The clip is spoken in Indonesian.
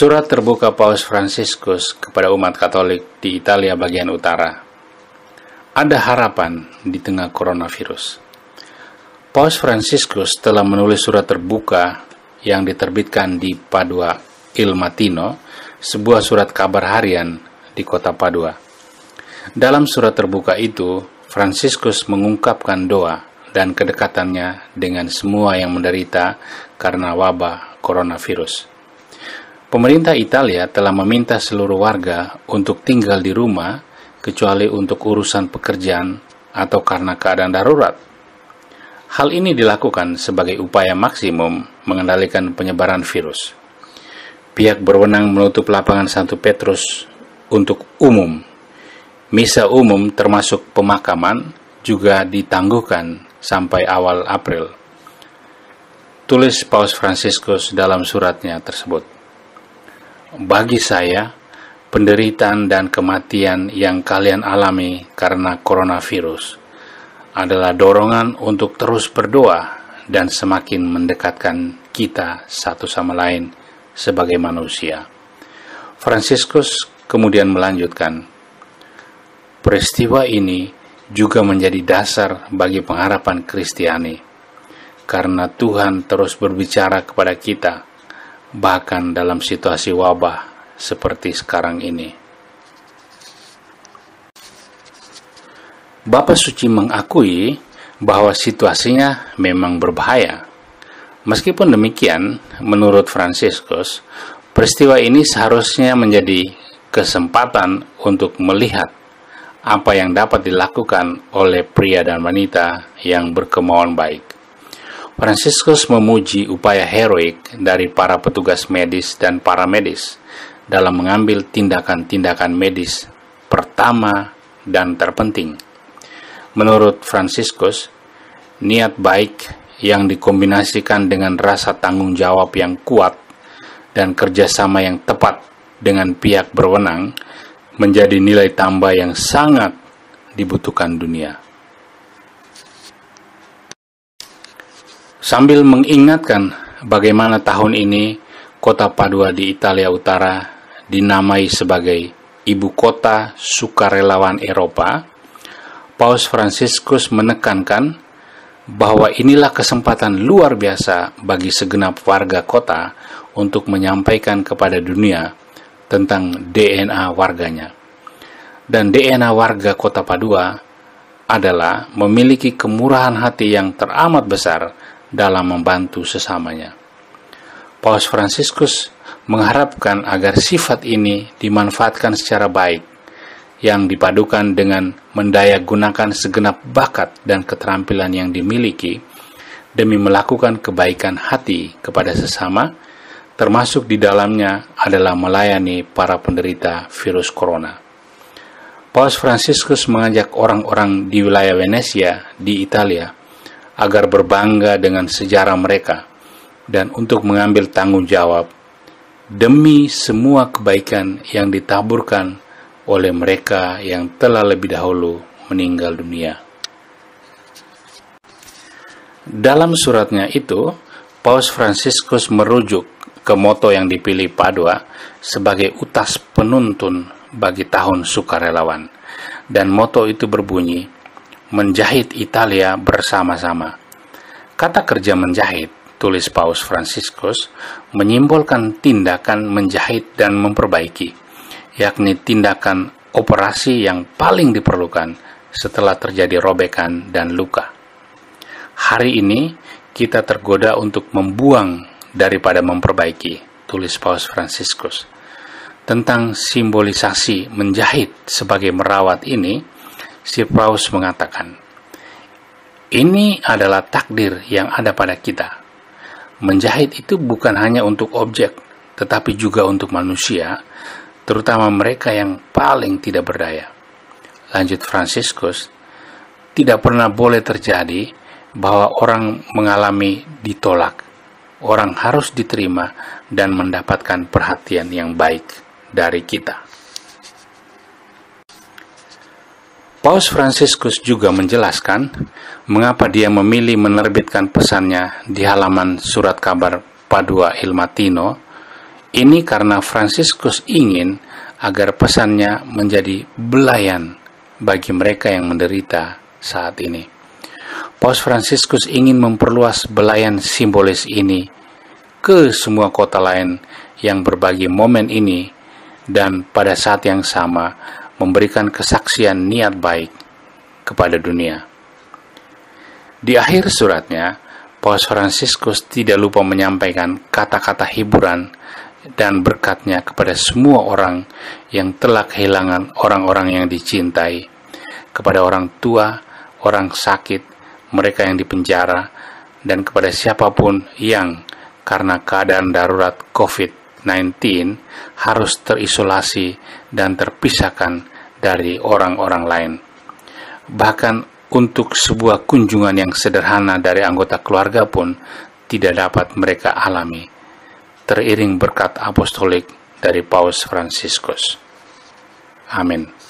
Surat terbuka Paus Fransiskus kepada umat Katolik di Italia bagian utara. Ada harapan di tengah coronavirus. Paus Fransiskus telah menulis surat terbuka yang diterbitkan di Padua Il Mattino, sebuah surat kabar harian di kota Padua. Dalam surat terbuka itu, Fransiskus mengungkapkan doa dan kedekatannya dengan semua yang menderita karena wabah coronavirus. Pemerintah Italia telah meminta seluruh warga untuk tinggal di rumah kecuali untuk urusan pekerjaan atau karena keadaan darurat. Hal ini dilakukan sebagai upaya maksimum mengendalikan penyebaran virus. Pihak berwenang menutup lapangan Santo Petrus untuk umum. Misa umum termasuk pemakaman juga ditangguhkan sampai awal April. Tulis Paus Fransiskus dalam suratnya tersebut. Bagi saya, penderitaan dan kematian yang kalian alami karena coronavirus adalah dorongan untuk terus berdoa dan semakin mendekatkan kita satu sama lain sebagai manusia. Fransiskus kemudian melanjutkan, peristiwa ini juga menjadi dasar bagi pengharapan Kristiani, karena Tuhan terus berbicara kepada kita, bahkan dalam situasi wabah seperti sekarang ini. Bapa Suci mengakui bahwa situasinya memang berbahaya. Meskipun demikian, menurut Fransiskus, peristiwa ini seharusnya menjadi kesempatan untuk melihat apa yang dapat dilakukan oleh pria dan wanita yang berkemauan baik. Fransiskus memuji upaya heroik dari para petugas medis dan paramedis dalam mengambil tindakan-tindakan medis pertama dan terpenting. Menurut Fransiskus, niat baik yang dikombinasikan dengan rasa tanggung jawab yang kuat dan kerjasama yang tepat dengan pihak berwenang menjadi nilai tambah yang sangat dibutuhkan dunia. Sambil mengingatkan bagaimana tahun ini kota Padua di Italia Utara dinamai sebagai ibu kota sukarelawan Eropa, Paus Fransiskus menekankan bahwa inilah kesempatan luar biasa bagi segenap warga kota untuk menyampaikan kepada dunia tentang DNA warganya. Dan DNA warga kota Padua adalah memiliki kemurahan hati yang teramat besar dalam membantu sesamanya. Paus Fransiskus mengharapkan agar sifat ini dimanfaatkan secara baik, yang dipadukan dengan mendayagunakan segenap bakat dan keterampilan yang dimiliki demi melakukan kebaikan hati kepada sesama, termasuk di dalamnya adalah melayani para penderita virus corona. Paus Fransiskus mengajak orang-orang di wilayah Venesia di Italia agar berbangga dengan sejarah mereka dan untuk mengambil tanggung jawab demi semua kebaikan yang ditaburkan oleh mereka yang telah lebih dahulu meninggal dunia. Dalam suratnya itu, Paus Fransiskus merujuk ke moto yang dipilih Padua sebagai utas penuntun bagi tahun sukarelawan, dan moto itu berbunyi, menjahit Italia bersama-sama. Kata kerja menjahit, tulis Paus Fransiskus, menyimbolkan tindakan menjahit dan memperbaiki, yakni tindakan operasi yang paling diperlukan setelah terjadi robekan dan luka. Hari ini kita tergoda untuk membuang daripada memperbaiki, tulis Paus Fransiskus. Tentang simbolisasi menjahit sebagai merawat ini, si Paus mengatakan, ini adalah takdir yang ada pada kita. Menjahit itu bukan hanya untuk objek, tetapi juga untuk manusia, terutama mereka yang paling tidak berdaya. Lanjut Fransiskus, tidak pernah boleh terjadi bahwa orang mengalami ditolak. Orang harus diterima dan mendapatkan perhatian yang baik dari kita. Paus Fransiskus juga menjelaskan mengapa dia memilih menerbitkan pesannya di halaman surat kabar Padua Il Mattino Ini karena Fransiskus ingin agar pesannya menjadi belayan bagi mereka yang menderita saat ini. Paus Fransiskus ingin memperluas belayan simbolis ini ke semua kota lain yang berbagi momen ini dan pada saat yang sama memberikan kesaksian niat baik kepada dunia. Di akhir suratnya, Paus Fransiskus tidak lupa menyampaikan kata-kata hiburan dan berkatnya kepada semua orang yang telah kehilangan orang-orang yang dicintai, kepada orang tua, orang sakit, mereka yang dipenjara, dan kepada siapapun yang karena keadaan darurat COVID-19 harus terisolasi dan terpisahkan dari orang-orang lain. Bahkan untuk sebuah kunjungan yang sederhana dari anggota keluarga pun tidak dapat mereka alami, teriring berkat apostolik dari Paus Fransiskus. Amin.